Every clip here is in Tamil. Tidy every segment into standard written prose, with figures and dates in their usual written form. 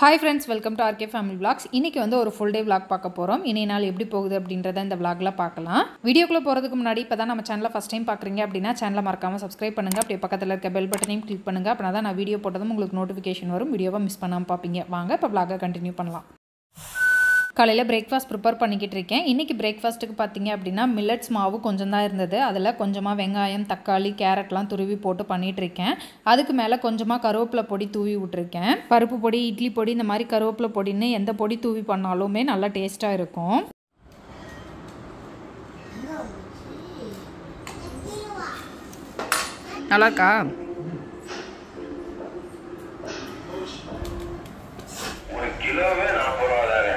Hi friends, welcome to RK Family Vlogs. இன்னைக்கு வந்து ஒரு full day vlog பார்க்க போறோம். இனி நாள் எப்படி போகுது அப்படின்றத இந்த vlogல பார்க்கலாம். வீடியோக்குள்ள போறதுக்கு முன்னாடி இப்பதான் நம்ம சேனலை first time பார்க்கறீங்க அப்படினா சேனலை மறக்காம subscribe பண்ணுங்க. அப்படியே பக்கத்துல இருக்க bell button-ஐயும் click பண்ணுங்க. அப்பதான் நான் வீடியோ போட்டதும் உங்களுக்கு notification வரும். வீடியோவை மிஸ் பண்ணாம பாப்பீங்க. வாங்க இப்ப vlog-ஐ continue பண்ணலாம். காலையில பிரேக்ஃபாஸ்ட் ப்ரிப்பேர் பண்ணிக்கிட்டு இருக்கேன். இன்னைக்கு பிரேக்ஃபாஸ்ட்டுக்கு பார்த்தீங்க அப்படின்னா மில்லட்ஸ் மாவு கொஞ்சம் தான் இருந்தது. அதில் கொஞ்சமாக வெங்காயம், தக்காளி, கேரட்லாம் துருவி போட்டு பண்ணிகிட்டு இருக்கேன். அதுக்கு மேலே கொஞ்சமாக கருவேப்பிலை பொடி தூவி விட்டுருக்கேன். பருப்பு பொடி, இட்லி பொடி, இந்த மாதிரி கருவேப்பிலை பொடின்னு எந்த பொடி தூவி பண்ணாலுமே நல்லா டேஸ்ட்டாக இருக்கும். நல்லாக்கா? கிலோவே 40 ரூபா தாங்க.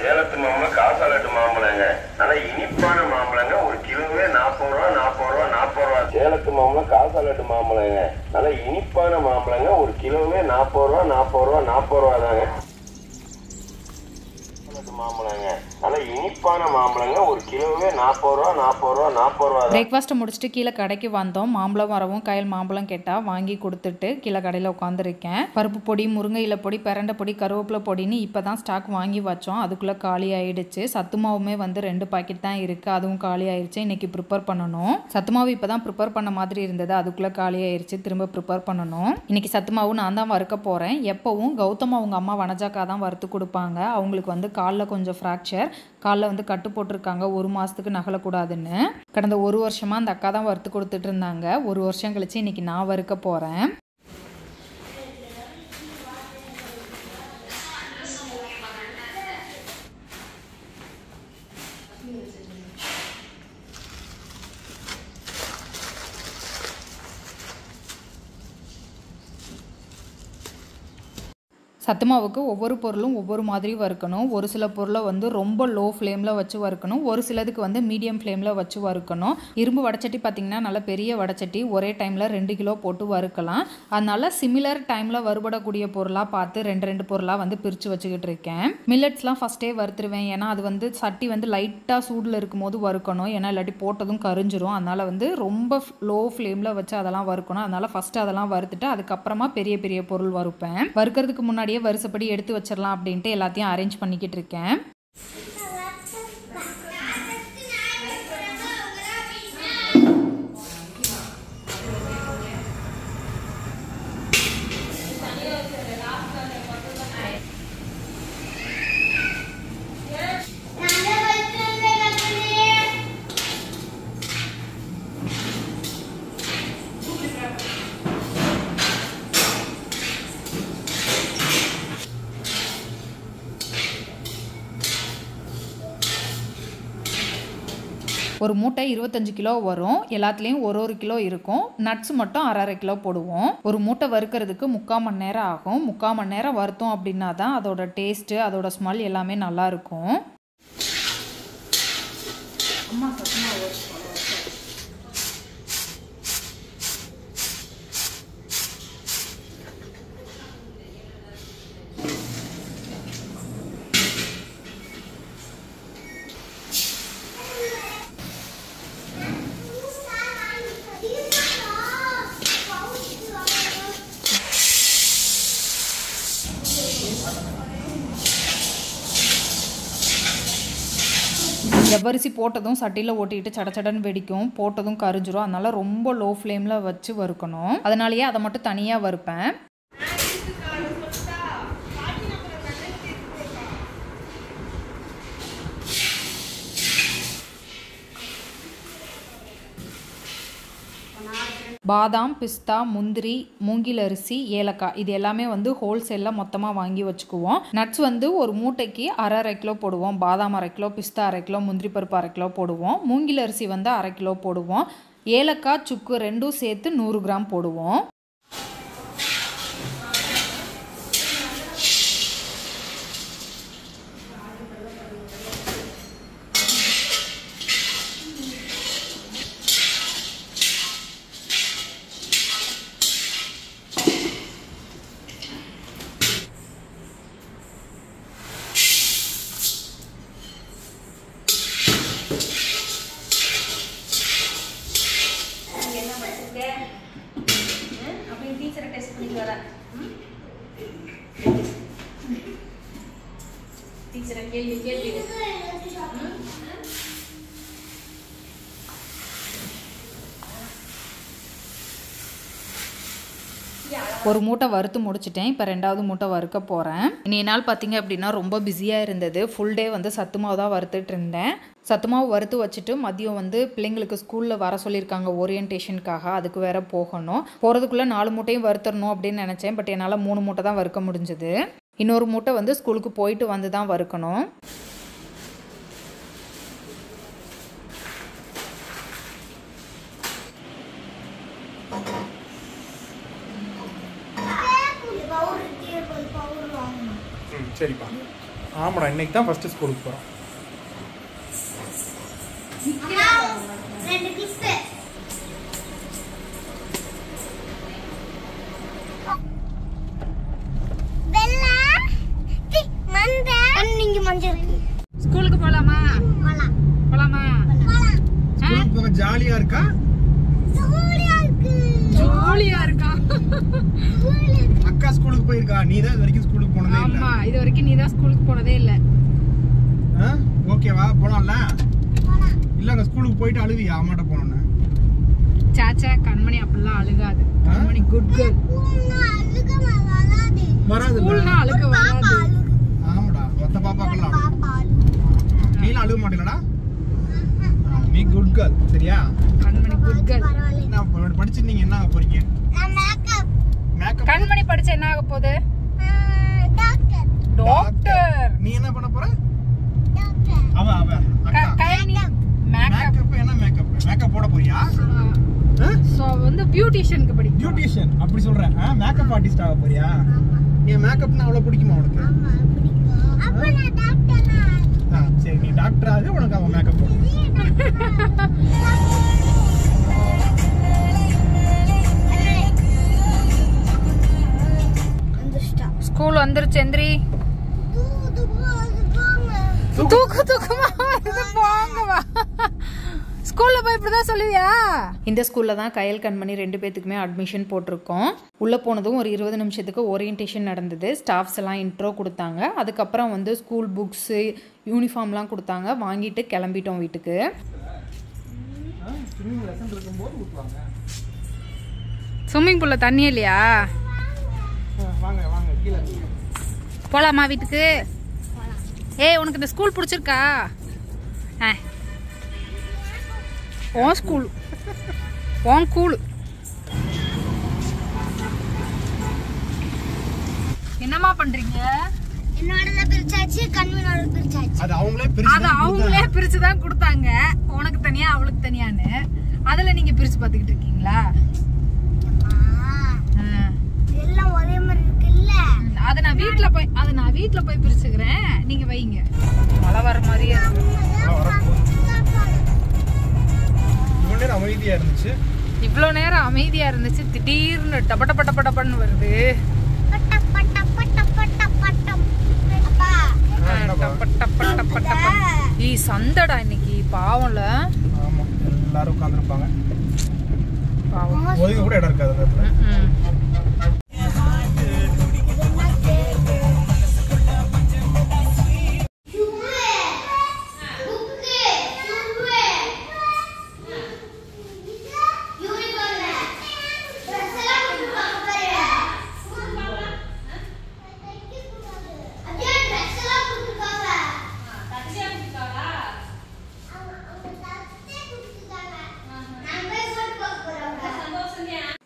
சேலத்து மாம்பழம் காசாலட்டு மாம்பழங்க. நல்லா இனிப்பான மாம்பழங்க. ஒரு கிலோவே 40 ரூபா 40 ரூபா 40 ரூபா. சேலத்து மாம்பழம் காசாலட்டு மாம்பழங்க. நல்லா இனிப்பான மாம்பழங்க. ஒரு கிலோவே 40 ரூபா 40 ரூபா 40 ரூபா தாங்க. மாம்பழங்க. நல்லா இனிப்பான மாம்பழங்க. ஒரு கிலோவே 40 ரூபா 40 ரூபா 40 ரூபா. பிரேக்ஃபாஸ்ட்டை முடிச்சுட்டு கீழே கடைக்கு வந்தோம். மாம்பழம் வரவும் கையில் மாம்பழம் கேட்டால் வாங்கி கொடுத்துட்டு கீழே கடையில் உட்காந்துருக்கேன். பருப்பு பொடி, முருங்கை இலை பொடி, பிரண்டை பொடி, கருவேப்பிலை பொடின்னு இப்போ தான் ஸ்டாக் வாங்கி வச்சோம். அதுக்குள்ளே காலி ஆயிடுச்சு. சத்து மாவுமே வந்து 2 பாக்கெட் தான் இருக்குது. அதுவும் காலி ஆயிடுச்சு. இன்றைக்கி ப்ரிப்பேர் பண்ணணும். சத்து மாவு இப்போ தான் ப்ரிப்பேர் பண்ண மாதிரி இருந்தது. அதுக்குள்ளே காலி ஆயிடுச்சு. திரும்ப ப்ரிப்பேர் பண்ணணும். இன்றைக்கி சத்து மாவு நான் தான் வறுக்க போகிறேன். எப்போவும் கௌதம் அவங்க அம்மா வனஜாக்கா தான் வறுத்து கொடுப்பாங்க. அவங்களுக்கு வந்து காலில் கொஞ்சம் ஃப்ராக்சர், காலில் வந்து கட்டு போட்டிருக்காங்க. 1 மாதத்துக்கு நகலக்கூடாதுன்னு. கடந்த 1 வருஷமாக அந்த அக்கா தான் வறுத்து கொடுத்துட்டு இருந்தாங்க. 1 வருஷம் கழிச்சு இன்னைக்கு நான் வறுக்க போகிறேன். சத்து மாவுக்கு ஒவ்வொரு பொருளும் ஒவ்வொரு மாதிரி வறுக்கணும். ஒரு சில பொருளை வந்து ரொம்ப லோ ஃப்ளேமில் வச்சு வறுக்கணும். ஒரு சிலதுக்கு வந்து மீடியம் ஃப்ளேமில் வச்சு வறுக்கணும். இரும்பு வடச்சட்டி பார்த்திங்கன்னா நல்ல பெரிய வடச்சட்டி, ஒரே டைமில் 2 கிலோ போட்டு வறுக்கலாம். அதனால சிமிலர் டைமில் வறுபடக்கூடிய பொருளாக பார்த்து 2 பொருளாக வந்து பிரித்து வச்சுக்கிட்டு இருக்கேன். மில்லட்ஸ்லாம் ஃபஸ்ட்டே வறுத்துருவேன். ஏன்னா அது வந்து சட்டி வந்து லைட்டாக சூடில் இருக்கும் போது வறுக்கணும். ஏன்னா இல்லாட்டி போட்டதும் கரிஞ்சிரும். அதனால் வந்து ரொம்ப லோ ஃப்ளேமில் வச்சு அதெல்லாம் வறுக்கணும். அதனால் ஃபஸ்ட்டு அதெல்லாம் வறுத்துட்டு அதுக்கப்புறமா பெரிய பெரிய பொருள் வறுப்பேன். வறுக்கிறதுக்கு முன்னாடியே வரிசைப்படி எடுத்து வச்சிடலாம் அப்படின்ட்டு எல்லாத்தையும் அரேஞ்ச் பண்ணிக்கிட்டு இருக்கேன். ஒரு மூட்டை 25 கிலோ வரும். எல்லாத்துலேயும் ஒரு கிலோ இருக்கும். நட்ஸ் மட்டும் அரை கிலோ போடுவோம். ஒரு மூட்டை வறுக்கிறதுக்கு 3/4 மணி நேரம் ஆகும். 3/4 மணி நேரம் வறுத்தோம் அப்படின்னா தான் அதோட டேஸ்ட்டு, அதோட ஸ்மெல் எல்லாமே நல்லா இருக்கும். ஜவ்வரிசி போட்டதும் சட்டியில் ஓட்டிட்டு சடச்சடன்னு வெடிக்கும். போட்டதும் கரிஞ்சிரும். அதனால ரொம்ப லோ ஃப்ளேமில் வச்சு வறுக்கணும். அதனாலேயே அதை மட்டும் தனியாக வறுப்பேன். பாதாம், பிஸ்தா, முந்திரி, மூங்கில் அரிசி, ஏலக்காய் இது எல்லாமே வந்து ஹோல்சேலில் மொத்தமாக வாங்கி வச்சுக்குவோம். நட்ஸ் வந்து ஒரு மூட்டைக்கு அரை கிலோ போடுவோம். பாதாம் 1/2 கிலோ, பிஸ்தா 1/2 கிலோ, முந்திரி பருப்பு 1/2 கிலோ போடுவோம். மூங்கில் அரிசி வந்து 1/2 கிலோ போடுவோம். ஏலக்காய், சுக்கு 2 சேர்த்து 100 கிராம் போடுவோம். டீச்சர் கேள்வி கேள்வி ஒரு மூட்டை வறுத்து முடிச்சிட்டேன். இப்போ 2வது மூட்டை வறுக்க போகிறேன். இன்றைய நாள் பார்த்திங்க அப்படின்னா ரொம்ப பிஸியாக இருந்தது. ஃபுல் டே வந்து சத்து மாவு தான் வறுத்துட்டு இருந்தேன். சத்து மாவு வறுத்து வச்சுட்டு மதியம் வந்து பிள்ளைங்களுக்கு ஸ்கூலில் வர சொல்லியிருக்காங்க ஓரியன்டேஷனுக்காக. அதுக்கு வேறு போகணும். போகிறதுக்குள்ளே 4 மூட்டையும் வறுத்தரணும் அப்படின்னு நினச்சேன். பட் என்னால் 3 மூட்டை தான் வறுக்க முடிஞ்சுது. இன்னொரு மூட்டை வந்து ஸ்கூலுக்கு போயிட்டு வந்து தான் வறுக்கணும். சரிப்பா. ஆமாடா, இன்னைக்கு தான் ஃபர்ஸ்ட் ஸ்கூலுக்கு போகிறோம். ஸ்கூலுக்கு போகலாமா? போகலாமா? ஸ்கூலுக்கு போக ஜாலியா இருக்கா? ஜாலியா இருக்கா? அக்கா ஸ்கூலுக்கு போயிருக்கா? நீ தான் இது வரைக்கும் ஸ்கூலுக்கு போனதே இல்ல. ஆமா, இது வரைக்கும் நீ தான் ஸ்கூலுக்கு போனதே இல்ல. ஓகேவா? போலாம்ல? இல்ல அங்க ஸ்கூலுக்கு போயிட்டு அழுவியா அம்மாட்ட போனோன்னு? சாச்சா கண்மணி அப்படிலாம் அழுகாது. கண்மணி குட் கேர்ள். வராது. ஸ்கூல்னா அழுக வராது. ஆமாடா, மொத்த பாப்பாக்கெல்லாம் நீலாம் அழுக மாட்டீங்களா? நீ குட் கேர்ள். சரியா? கண்மணி குட் கேர்ள். என்ன படிச்சு நீங்க என்ன ஆக போறீங்க? மேக்கப். கண்மணி படிச்ச என்ன ஆக போகுது? டாக்டர். நீ என்ன பண்ண போற? அவ அக்கா கைனி மேக்கப். என்ன மேக்கப்? மேக்கப் போட போறியா? சோ வந்து பியூட்டிஷியனுக்கு படி. பியூட்டிஷியன் அப்படி சொல்ற? மேக்கப் ஆர்டிஸ்ட் ஆக போறியா? ஏன் மேக்கப்னா அவ்வளவு பிடிக்குமா உனக்கு? சரி, நீ டாக்டர் ஆக, உனக்கு அவன் மேக்கப் போடு. ஸ்கூல் வந்துருச்சு. எந்திரி. தூக்கமா வருது. போங்க வா. ஸ்கூல்ல போய் இப்படிதான் சொல்லுவியா? இந்த ஸ்கூல்ல தான் கயல் கண்மணி 2 பேத்துக்குமே அட்மிஷன் போட்டிருக்கோம். உள்ள போனதும் ஒரு 20 நிமிஷத்துக்கு ஓரியன்டேஷன் நடந்தது. ஸ்டாஃப்ஸ் எல்லாம் இன்ட்ரோ கொடுத்தாங்க. அதுக்கப்புறம் வந்து ஸ்கூல் புக்ஸ் யூனிஃபார்ம்லாம் கொடுத்தாங்க. வாங்கிட்டு கிளம்பிட்டோம் வீட்டுக்கு. ஸ்விம்மிங் பூல்ல தண்ணி இல்லையா? வாங்க வாங்க கீழே. போலாமா வீட்டுக்கு? ஏய், உனக்கு இந்த ஸ்கூல் பிடிச்சிருக்கா? உன் ஸ்கூல் உன் கூல். என்னமா பண்றீங்க? என்னோட பிரிச்சாச்சு, கண்மணியோட பிரிச்சாச்சு. அது அவங்களே பிரிச்சு தான் கொடுத்தாங்க. உனக்கு தனியா அவளுக்கு தனியான்னு. அதுல நீங்க பிரிச்சு பாத்துக்கிட்டு இருக்கீங்களா? எல்லாம் ஒரே மாதிரி இருக்குல்ல. அத நான் வீட்ல போய் பிரிச்சுக்கிறேன். நீங்க வைங்க. மழை வர மாதிரியே இருக்கு. அமைதியா இருந்துச்சு. இவ்வளவு நேரம் அமைதியா இருந்துச்சு. திடீர்னு டபடபடபடன்னு வருது. சந்தடா இன்னைக்கு. பாவம்ல. ஆமா, எல்லாரும் உட்கார்ந்திருப்பாங்க. பாவம். ஒதுங்க கூட இடம் இருக்காது.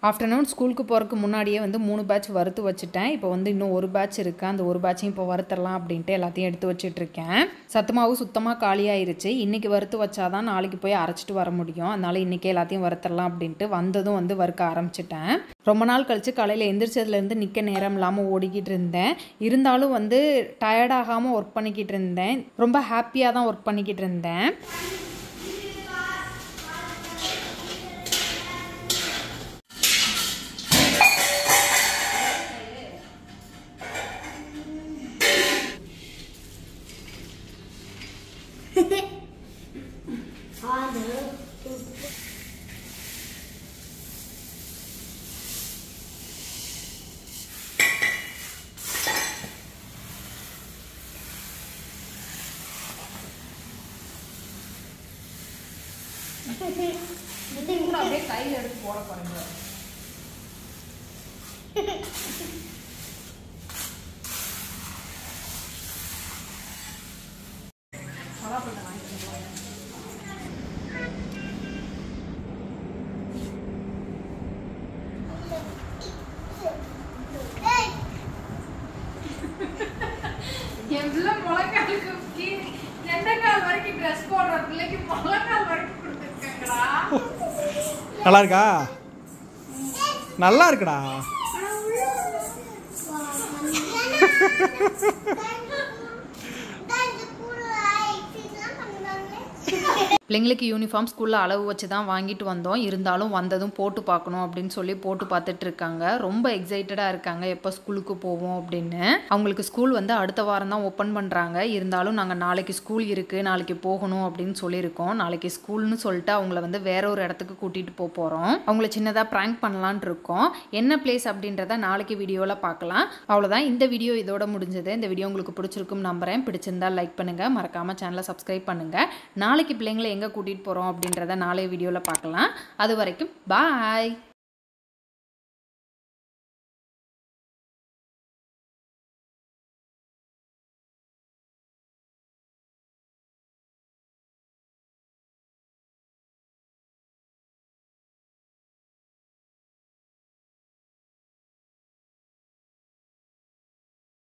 ஆஃப்டர்நூன் ஸ்கூலுக்கு போகிறதுக்கு முன்னாடியே வந்து 3 பேட்ச் வறுத்து வச்சுட்டேன். இப்போ வந்து இன்னும் ஒரு பேட்ச் இருக்குது. அந்த ஒரு பேட்சையும் இப்போ வறுத்தரலாம் அப்படின்ட்டு எல்லாத்தையும் எடுத்து வச்சிட்ருக்கேன். சத்து மாவு சுத்தமாக காலியாயிருச்சு. இன்றைக்கி வறுத்து வச்சாதான் நாளைக்கு போய் அரைச்சிட்டு வர முடியும். அதனால் இன்றைக்கி எல்லாத்தையும் வறுத்தரலாம் அப்படின்ட்டு வந்ததும் வந்து வறுக்க ஆரம்பிச்சிட்டேன். ரொம்ப நாள் கழித்து காலையில் எந்திரிச்சதுலேருந்து நிற்க நேரம் இல்லாமல் ஓடிக்கிட்டு இருந்தேன். இருந்தாலும் வந்து டயர்டாகாமல் ஒர்க் பண்ணிக்கிட்டு இருந்தேன். ரொம்ப ஹாப்பியாக தான் ஒர்க் பண்ணிக்கிட்டு இருந்தேன். கூட அப்படியே கையில் எடுத்து போட போறீங்க. எவ்வளவு முளைக்காலுக்கு எண்ணெய்கால் வரைக்கும் ட்ரெஸ் போடுற பிள்ளைக்கு முளைக்கால் வரைக்கும் கொடுத்துருக்காங்கடா. நல்லா இருக்கா? நல்லா இருக்குடா. பிள்ளைங்களுக்கு யூனிஃபார்ம் ஸ்கூலில் அளவு வச்சு தான் வாங்கிட்டு வந்தோம். இருந்தாலும் வந்ததும் போட்டு பார்க்கணும் அப்படின்னு சொல்லி போட்டு பார்த்துட்டு இருக்காங்க. ரொம்ப எக்ஸைட்டடாக இருக்காங்க எப்போ ஸ்கூலுக்கு போவோம் அப்படின்னு. அவங்களுக்கு ஸ்கூல் வந்து அடுத்த வாரம் தான் ஓப்பன் பண்ணுறாங்க. இருந்தாலும் நாங்கள் நாளைக்கு ஸ்கூல் இருக்குது, நாளைக்கு போகணும் அப்படின்னு சொல்லியிருக்கோம். நாளைக்கு ஸ்கூல்னு சொல்லிட்டு அவங்கள வந்து வேற ஒரு இடத்துக்கு கூட்டிகிட்டு போக போகிறோம். அவங்கள சின்னதாக ப்ராங்க் பண்ணலான் இருக்கோம். என்ன பிளேஸ் அப்படின்றத நாளைக்கு வீடியோவில் பார்க்கலாம். அவ்வளோதான், இந்த வீடியோ இதோட முடிஞ்சது. இந்த வீடியோ உங்களுக்கு பிடிச்சிருக்கும் நம்புறேன். பிடிச்சிருந்தா லைக் பண்ணுங்கள், மறக்காமல் சேனலை சப்ஸ்கிரைப் பண்ணுங்கள். நாளைக்கு பிள்ளைங்களை எங்கே கூட்டிகிட்டு போகிறோம் அப்படின்றத நாளைய வீடியோவில் பார்க்கலாம். அது வரைக்கும் பாய்.